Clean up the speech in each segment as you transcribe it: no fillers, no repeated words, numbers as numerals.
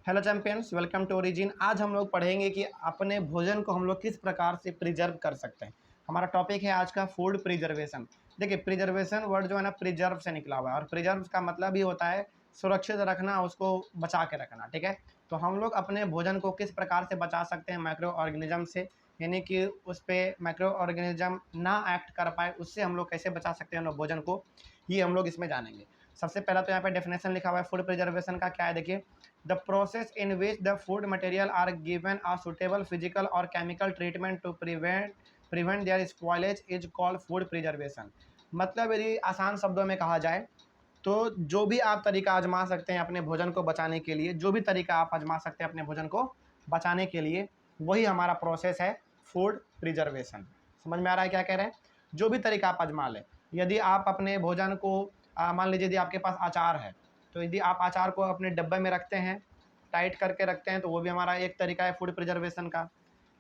Hello champions, welcome to origin. आज हम लोग पढ़ेंगे कि अपने भोजन को हम लोग किस प्रकार से प्रिजर्व कर सकते हैं। हमारा टॉपिक है आज का फूड प्रिजर्वेशन। देखिए, प्रिजर्वेशन वर्ड जो है ना प्रिजर्व से निकला हुआ है और प्रिजर्व का मतलब ही होता है सुरक्षित रखना, उसको बचा के रखना। ठीक है, तो हम लोग अपने भोजन को किस प्रकार से बचा सकते हैं माइक्रो ऑर्गेनिज्म से, यानी कि उस पर माइक्रो ऑर्गेनिज्म ना एक्ट कर पाए, उससे हम लोग कैसे बचा सकते हैं भोजन को, ये हम लोग इसमें जानेंगे। सबसे पहला तो यहाँ पे डेफिनेशन लिखा हुआ है फूड प्रिजर्वेशन का। क्या है देखिए, the process in which the food material are given a suitable physical or chemical treatment to prevent their spoilage is called food preservation। मतलब यदि आसान शब्दों में कहा जाए तो जो भी आप तरीका आजमा सकते हैं अपने भोजन को बचाने के लिए, जो भी तरीका आप आजमा सकते हैं अपने भोजन को बचाने के लिए, वही हमारा प्रोसेस है फूड प्रिजर्वेशन। समझ में आ रहा है क्या कह रहे हैं? जो भी तरीका आप आजमा लें। यदि आप अपने भोजन को मान लीजिए यदि आपके पास अचार है, तो यदि आप अचार को अपने डब्बे में रखते हैं, टाइट करके रखते हैं, तो वो भी हमारा एक तरीका है फूड प्रिजर्वेशन का।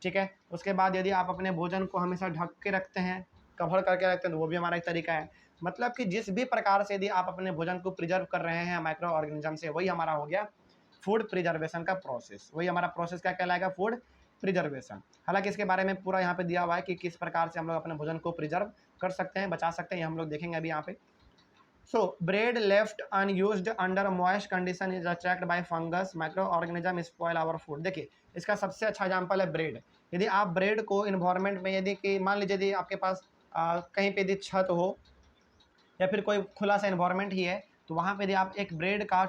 ठीक है, उसके बाद यदि आप अपने भोजन को हमेशा ढक के रखते हैं, कवर करके रखते हैं, तो वो भी हमारा एक तरीका है। मतलब कि जिस भी प्रकार से यदि आप अपने भोजन को प्रिजर्व कर रहे हैं माइक्रो ऑर्गेनिज्म से, वही हमारा हो गया फूड प्रिजर्वेशन का प्रोसेस। वही हमारा प्रोसेस क्या कहलाएगा? Food preservation. हालांकि इसके बारे में पूरा यहाँ पे दिया हुआ है कि किस प्रकार से हम लोग अपने भोजन को प्रिजर्व कर सकते हैं, बचा सकते हैं, ये हम लोग देखेंगे अभी यहाँ पे। So, bread left unused under moist condition is attacked by fungus, microorganism spoil our food। देखिए, इसका सबसे अच्छा एग्जांपल है ब्रेड। यदि आप ब्रेड को इन्वायरमेंट में, यदि कि मान लीजिए यदि आपके पास कहीं पे यदि छत हो या फिर कोई खुला सा इन्वायरमेंट ही है, तो वहाँ पे यदि आप एक ब्रेड का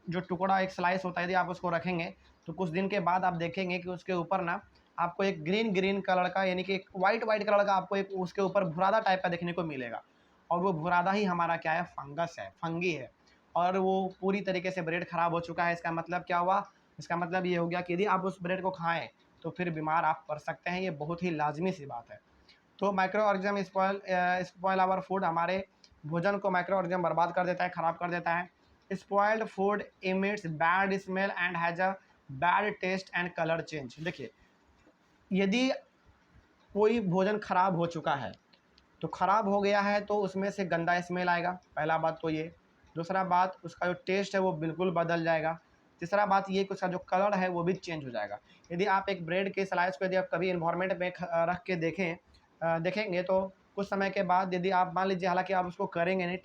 जो टुकड़ा, एक स्लाइस होता है, यदि आप उसको रखेंगे, तो कुछ दिन के बाद आप देखेंगे कि उसके ऊपर ना आपको एक ग्रीन ग्रीन कलर का, यानी कि एक वाइट वाइट कलर का आपको एक उसके ऊपर भुरादा टाइप का देखने को मिलेगा। और वो भुरादा ही हमारा क्या है? फंगस है, फंगी है। और वो पूरी तरीके से ब्रेड खराब हो चुका है। इसका मतलब क्या हुआ? इसका मतलब ये हो गया कि यदि आप उस ब्रेड को खाएं तो फिर बीमार आप पड़ सकते हैं। ये बहुत ही लाजमी सी बात है। तो micro organism spoil our food, हमारे भोजन को माइक्रो ऑर्गेनिज्म बर्बाद कर देता है, ख़राब कर देता है। Spoiled food emits bad smell and has a bad taste and colour change. देखिए, यदि कोई भोजन खराब हो चुका है, तो ख़राब हो गया है तो उसमें से गंदा स्मेल आएगा, पहला बात तो ये। दूसरा बात, उसका जो टेस्ट है वो बिल्कुल बदल जाएगा। तीसरा बात ये कि उसका जो कलर है वो भी चेंज हो जाएगा। यदि आप एक ब्रेड के स्लाइस को यदि आप कभी इन्वायरमेंट में रख के देखेंगे तो कुछ समय के बाद यदि आप मान लीजिए, हालांकि आप उसको करेंगे नहीं,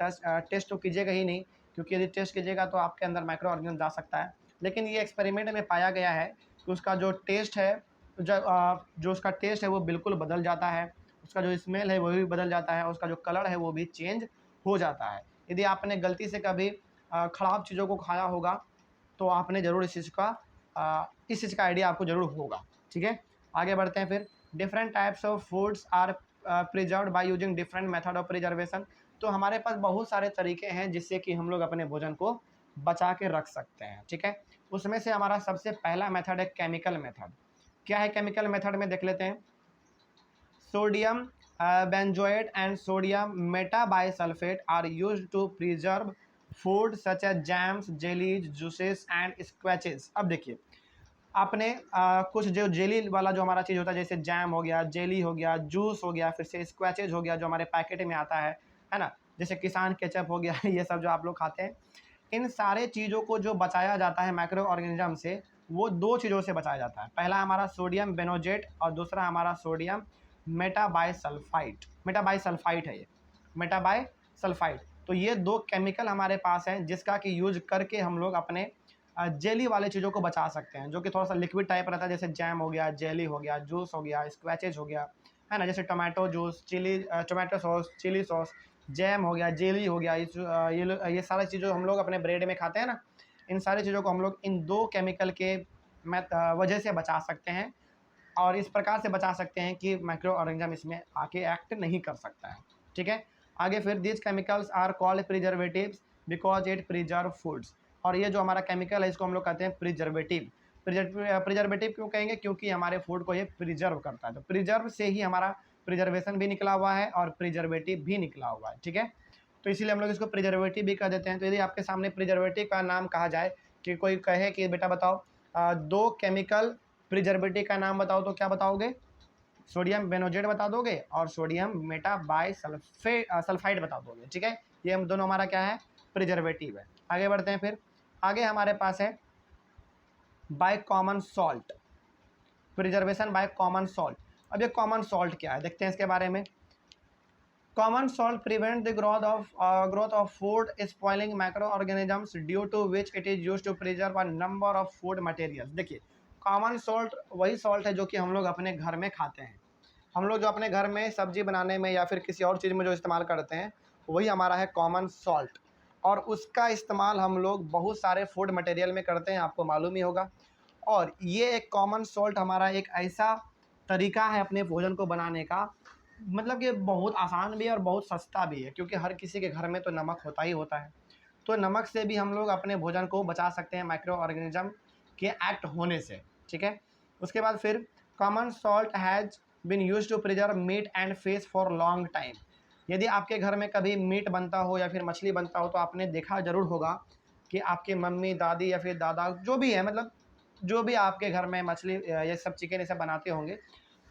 टेस्ट तो कीजिएगा ही नहीं, क्योंकि यदि टेस्ट कीजिएगा तो आपके अंदर माइक्रो ऑर्गेनिज्म जा सकता है। लेकिन ये एक्सपेरिमेंट में पाया गया है कि उसका जो टेस्ट है, जो उसका टेस्ट है वो बिल्कुल बदल जाता है, उसका जो स्मेल है वो भी बदल जाता है, उसका जो कलर है वो भी चेंज हो जाता है। यदि आपने गलती से कभी ख़राब चीज़ों को खाया होगा तो आपने ज़रूर इस चीज़ का आइडिया आपको ज़रूर होगा। ठीक है, आगे बढ़ते हैं फिर। Different types of foods are preserved by using different method of preservation. तो हमारे पास बहुत सारे तरीके हैं जिससे कि हम लोग अपने भोजन को बचा के रख सकते हैं। ठीक है, उसमें से हमारा सबसे पहला मेथड है केमिकल मेथड। क्या है केमिकल मेथड में देख लेते हैं। Sodium benzoate and sodium metabisulfate are used to preserve food such as jams, jellies, juices and squashes। अब देखिए, आपने कुछ जो जेली वाला जो हमारा चीज़ होता है, जैसे जैम हो गया, जेली हो गया, जूस हो गया, फिर से स्क्वैचेज हो गया जो हमारे पैकेट में आता है ना, जैसे किसान केचप हो गया ये सब जो आप लोग खाते हैं, इन सारे चीज़ों को जो बचाया जाता है माइक्रो ऑर्गेनिज्म से, वो दो चीज़ों से बचाया जाता है। पहला हमारा सोडियम बेनोजेट और दूसरा हमारा सोडियम मेटाबाइसल्फाइट है। ये मेटाबाइसल्फाइट, तो ये दो केमिकल हमारे पास हैं जिसका कि यूज करके हम लोग अपने जेली वाले चीज़ों को बचा सकते हैं, जो कि थोड़ा सा लिक्विड टाइप रहता है, जैसे जैम हो गया, जेली हो गया, जूस हो गया, स्क्वैचेज हो गया, है ना, जैसे tomato juice, tomato sauce, chilli sauce, jam हो गया, जेली हो गया, ये सारी चीज़ें हम लोग अपने ब्रेड में खाते हैं ना, इन सारी चीज़ों को हम लोग इन दो केमिकल के वजह से बचा सकते हैं। और इस प्रकार से बचा सकते हैं कि माइक्रो ऑर्गेनिज्म इसमें आके एक्ट नहीं कर सकता है। ठीक है, आगे फिर this chemicals are called preservatives because it preserve foods. और ये जो हमारा केमिकल है इसको हम लोग कहते हैं प्रिजर्वेटिव। प्रिजर्वेटिव क्यों कहेंगे? क्योंकि हमारे फूड को ये प्रिजर्व करता है। तो प्रिजर्व से ही हमारा प्रिजर्वेशन भी निकला हुआ है और प्रिजर्वेटिव भी निकला हुआ है। ठीक है, तो इसीलिए हम लोग इसको प्रिजर्वेटिव भी कह देते हैं। तो यदि आपके सामने प्रिजर्वेटिव का नाम कहा जाए, कि कोई कहे कि बेटा बताओ दो केमिकल प्रिजर्वेटिव का नाम बताओ, तो क्या बताओगे? सोडियम बेनोजेट बता दोगे और सोडियम सल्फाइड बता दोगे। ठीक है, ये हम दोनों हमारा क्या है? प्रिजर्वेटिव है। आगे बढ़ते हैं फिर। आगे हमारे पास है by common salt, preservation by common salt. अब ये कॉमन सॉल्ट क्या है देखते हैं इसके बारे में। Common salt prevent the growth of food spoiling micro organisms due to which it is use to preserve a number of food materials. देखिए कॉमन सॉल्ट वही सॉल्ट है जो कि हम लोग अपने घर में खाते हैं। हम लोग जो अपने घर में सब्जी बनाने में या फिर किसी और चीज़ में जो इस्तेमाल करते हैं वही हमारा है कॉमन सॉल्ट। और उसका इस्तेमाल हम लोग बहुत सारे फूड मटेरियल में करते हैं, आपको मालूम ही होगा। और ये एक कॉमन सॉल्ट हमारा एक ऐसा तरीका है अपने भोजन को बनाने का, मतलब कि बहुत आसान भी है और बहुत सस्ता भी है, क्योंकि हर किसी के घर में तो नमक होता ही होता है। तो नमक से भी हम लोग अपने भोजन को बचा सकते हैं माइक्रो ऑर्गेनिज्म के एक्ट होने से, ठीक है। उसके बाद फिर common salt has been use to preserve meat and fish for long time. यदि आपके घर में कभी मीट बनता हो या फिर मछली बनता हो तो आपने देखा ज़रूर होगा कि आपकी मम्मी दादी या फिर दादा जो भी है, मतलब जो भी आपके घर में मछली ये सब चिकन ये सब बनाते होंगे,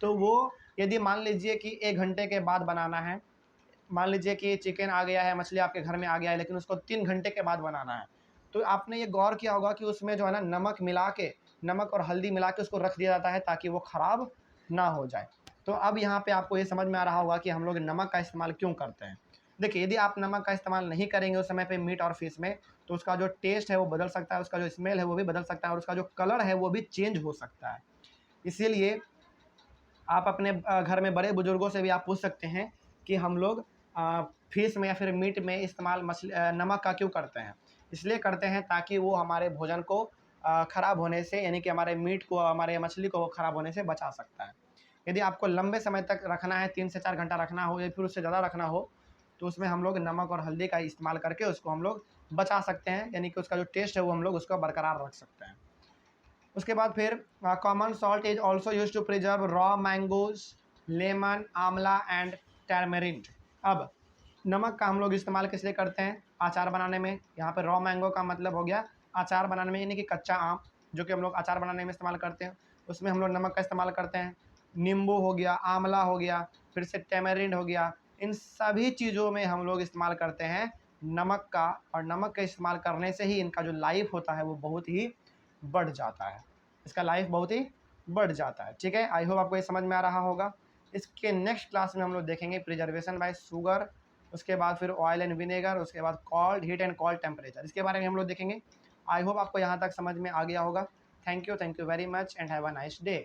तो वो यदि मान लीजिए कि 1 घंटे के बाद बनाना है, मान लीजिए कि चिकन आ गया है, मछली आपके घर में आ गया है, लेकिन उसको 3 घंटे के बाद बनाना है, तो आपने ये गौर किया होगा कि उसमें जो है ना नमक मिला के, नमक और हल्दी मिला के उसको रख दिया जाता है ताकि वो ख़राब ना हो जाए। तो अब यहाँ पे आपको ये समझ में आ रहा होगा कि हम लोग नमक का इस्तेमाल क्यों करते हैं। देखिए यदि आप नमक का इस्तेमाल नहीं करेंगे उस समय पे मीट और फिश में, तो उसका जो टेस्ट है वो बदल सकता है, उसका जो स्मेल है वो भी बदल सकता है और उसका जो कलर है वो भी चेंज हो सकता है। इसीलिए आप अपने घर में बड़े बुजुर्गों से भी आप पूछ सकते हैं कि हम लोग फिश में या फिर मीट में इस्तेमाल नमक का क्यों करते हैं। इसलिए करते हैं ताकि वो हमारे भोजन को ख़राब होने से, यानी कि हमारे मीट को, हमारे मछली को ख़राब होने से बचा सकता है। यदि आपको लंबे समय तक रखना है, 3 से 4 घंटा रखना हो या फिर उससे ज़्यादा रखना हो, तो उसमें हम लोग नमक और हल्दी का इस्तेमाल करके उसको हम लोग बचा सकते हैं, यानी कि उसका जो टेस्ट है वो हम लोग उसको बरकरार रख सकते हैं। उसके बाद फिर common salt is also use to preserve raw mangoes, lemon, amla and tamarind. अब नमक का हम लोग इस्तेमाल किस लिए करते हैं? अचार बनाने में। यहाँ पर रॉ मैंगो का मतलब हो गया अचार बनाने में, यानी कि कच्चा आम जो कि हम लोग अचार बनाने में इस्तेमाल करते हैं, उसमें हम लोग नमक का इस्तेमाल करते हैं। नींबू हो गया, आंवला हो गया, फिर से टैमरिंड हो गया, इन सभी चीज़ों में हम लोग इस्तेमाल करते हैं नमक का। और नमक का इस्तेमाल करने से ही इनका जो लाइफ होता है वो बहुत ही बढ़ जाता है, इसका लाइफ बहुत ही बढ़ जाता है, ठीक है। आई होप आपको ये समझ में आ रहा होगा। इसके नेक्स्ट क्लास में हम लोग देखेंगे प्रिजर्वेशन बाय शुगर, उसके बाद फिर ऑयल एंड विनेगर, उसके बाद cold heat and cold temperature, इसके बारे में हम लोग देखेंगे। आई होप आपको यहाँ तक समझ में आ गया होगा। Thank you very much and have a nice day.